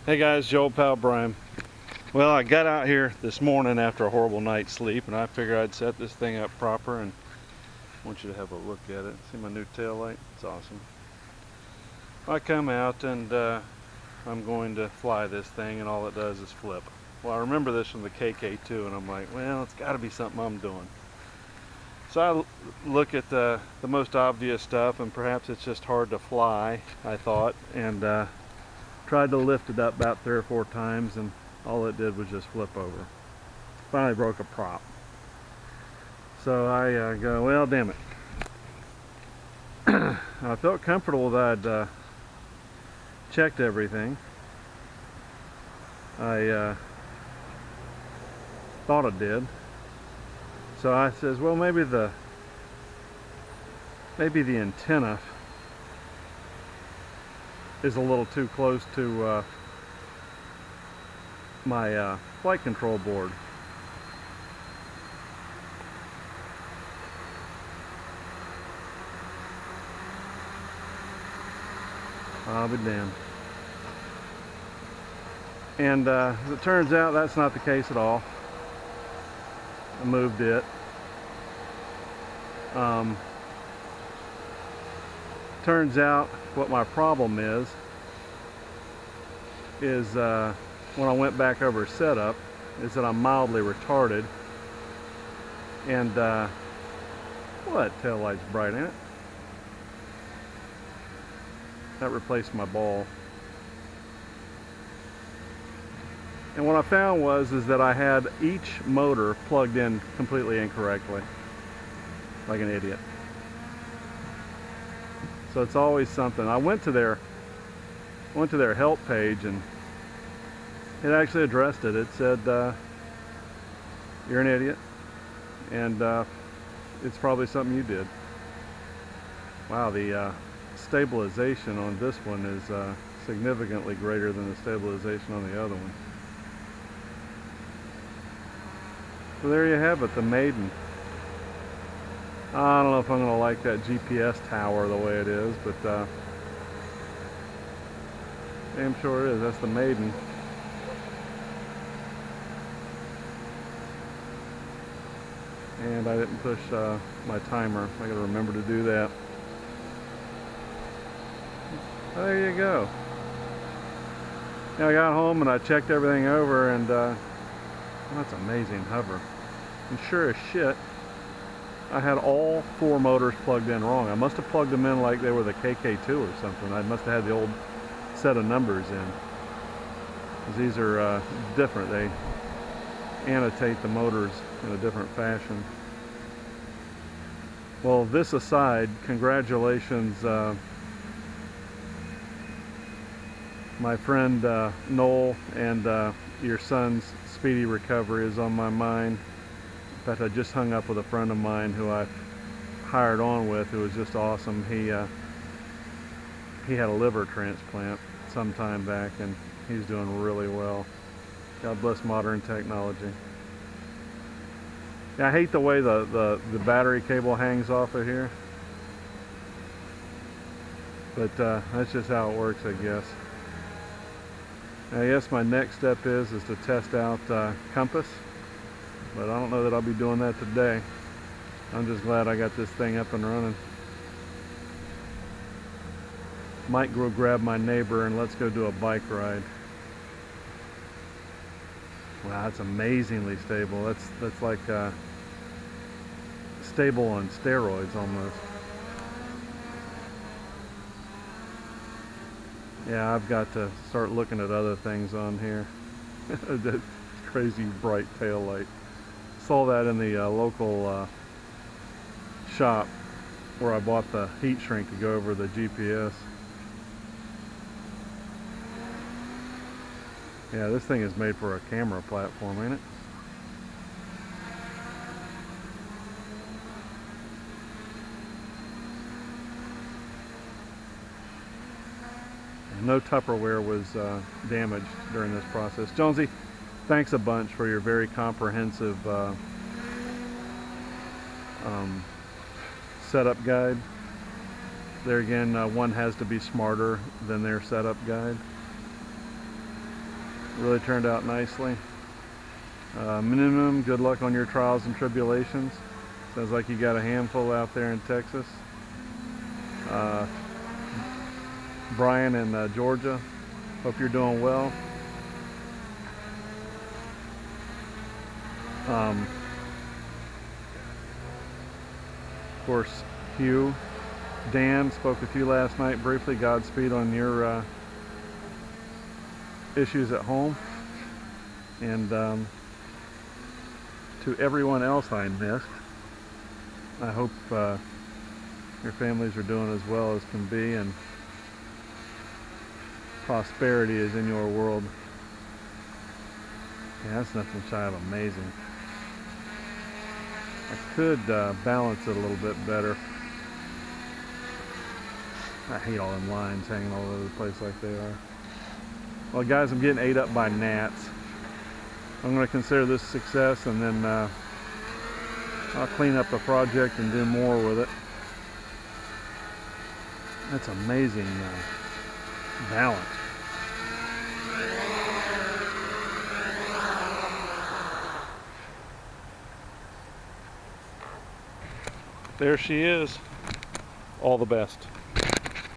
Hey guys, Joe pal Brian. Well, I got out here this morning after a horrible night's sleep, and I figured I'd set this thing up proper, and I want you to have a look at it. See my new tail light? It's awesome. I come out and I'm going to fly this thing, and all it does is flip. Well, I remember this from the KK2, and I'm like, well, it's got to be something I'm doing. So I look at the most obvious stuff, and perhaps it's just hard to fly, I thought, and tried to lift it up about 3 or 4 times, and all it did was just flip over. Finally broke a prop. So I go, well, damn it. I felt comfortable that I'd checked everything. I thought it did. So I says, well, maybe the antenna is a little too close to my flight control board. I'll be damned. And as it turns out, that's not the case at all. I moved it. Turns out what my problem is when I went back over setup is that I'm mildly retarded, and what, tail light's bright, ain't it? That replaced my ball. And what I found was that I had each motor plugged in completely incorrectly, like an idiot. So it's always something. I went to their help page, and it actually addressed it. It said, you're an idiot, and it's probably something you did. Wow, the stabilization on this one is significantly greater than the stabilization on the other one. So there you have it, the Maiden. I don't know if I'm going to like that GPS tower the way it is, but damn sure is. That's the Maiden. And I didn't push my timer. I got to remember to do that. There you go. Now I got home and I checked everything over, and well, that's amazing hover. And sure as shit, I had all 4 motors plugged in wrong. I must have plugged them in like they were the KK2 or something. I must have had the old set of numbers in. Because these are different. They annotate the motors in a different fashion. Well, this aside, congratulations, my friend Noel, and your son's speedy recovery is on my mind. In fact, I just hung up with a friend of mine who I hired on with, who was just awesome. He had a liver transplant some time back, and he's doing really well. God bless modern technology. Yeah, I hate the way the battery cable hangs off of here, but that's just how it works, I guess. I guess my next step is to test out compass, but I don't know that I'll be doing that today. I'm just glad I got this thing up and running. Might go grab my neighbor and let's go do a bike ride. Wow, that's amazingly stable. That's like stable on steroids almost. Yeah, I've got to start looking at other things on here. That crazy bright tail light. Saw that in the local shop where I bought the heat shrink to go over the GPS. Yeah, this thing is made for a camera platform, ain't it? No Tupperware was damaged during this process. Jonesy, thanks a bunch for your very comprehensive setup guide. There again, one has to be smarter than their setup guide. Really turned out nicely. Minimum, good luck on your trials and tribulations. Sounds like you got a handful out there in Texas. Brian in Georgia, hope you're doing well. Of course, Hugh, Dan, spoke with you last night briefly. Godspeed on your issues at home. And to everyone else I missed, I hope your families are doing as well as can be, and prosperity is in your world. Yeah, that's nothing shy of amazing. I could balance it a little bit better. I hate all them lines hanging all over the place like they are. Well, guys, I'm getting ate up by gnats. I'm going to consider this a success, and then I'll clean up the project and do more with it. That's amazing balance. There she is. All the best.